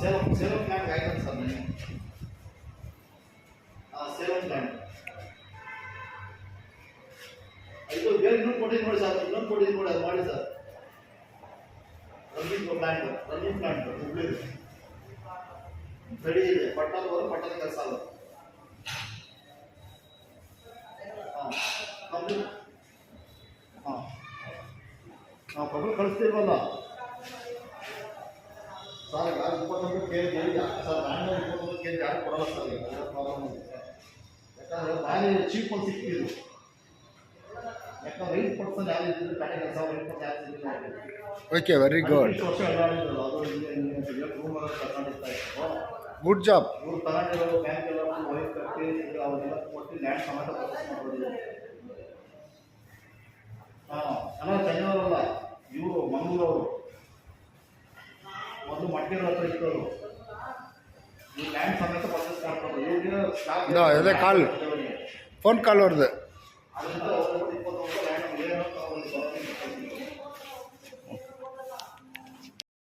Salem plant ಆಯ್ತು sir ನೀವು Salem plant ಇದು ಬೇರೆ ಇನ್ನೊಂದು ಕೊಟ್ಟಿದ್ದು ನೋಡಿ ಸರ್, ಇನ್ನೊಂದು ಕೊಟ್ಟಿದ್ದು ನೋಡಿ, ಅದು ಮಾಡಿ sir. Running plant Hubli ready ಇದೆ. ಪಟ್ಟಣದವರು ಪಟ್ಟಣ ಕೆಲಸ ಅಲ್ಲ. ಕಂಪ್ಲೀಟ್ ನಾವು ಪಟ್ಟು ಕಳಿಸ್ತಿಲ್ವಲ್ಲ ಸರ್. ಈಗ 29 K G sir, 29 K G ಯಾರು ಕೊಡಲ್ಲ ಸರ್. ಈಗ ಪ್ರಾಬ್ಲಮ್ ಇದೆ. ಯಾಕಂದರೆ ಭಾರಿ ಚೀಪ್ ಒಂದು ಸಿಕ್ಕಿದ್ರು. ಯಾಕಂದ್ರೆ 8% ಯಾರು ಇದ್ದಿದ್ದು ಕಡೆ ಕೆಲಸ 8% ಯಾರು ಸಿಕ್ಕಿಲ್ಲ. ಓಕೆ, ವೆರಿ ಗುಡ್, ವರ್ಷ ಅಲ್ಲಾಡಿದ್ರು. ಅದು ರೂಮಲ್ಲಿ ತಗೊಂಡಿರ್ತಾ ಇತ್ತು. Good job. ಇವ್ರು ತಗೊಂಡಿರೋದು ಬ್ಯಾಂಕ್ ಎಲ್ಲ ವೈಟ್ ಕಟ್ಟಿ ಅವನ್ನೆಲ್ಲ ಕೊಟ್ಟು ಲ್ಯಾಂಡ್ ಸಮೇತ ಪರ್ಚೇಸ್ ಮಾಡೋದು. ಎಲ್ಲ ಜನವರಲ್ಲ, ಇವರು ಮಂಗಳೂರವರು ಒಂದು ಮಟ್ಟಿರೋ ಹತ್ರ ಇಟ್ಟರು. ಈ ಲ್ಯಾಂಡ್ ಸಮೇತ ಪರ್ಚೇಸ್ ಮಾಡ್ತಾರೆ. ಇವ್ರಿಗೆ ಕಾಲ್ ಫೋನ್ ಕಾಲ್ ಅವ್ರದ್ದು. ಅದರಿಂದ 29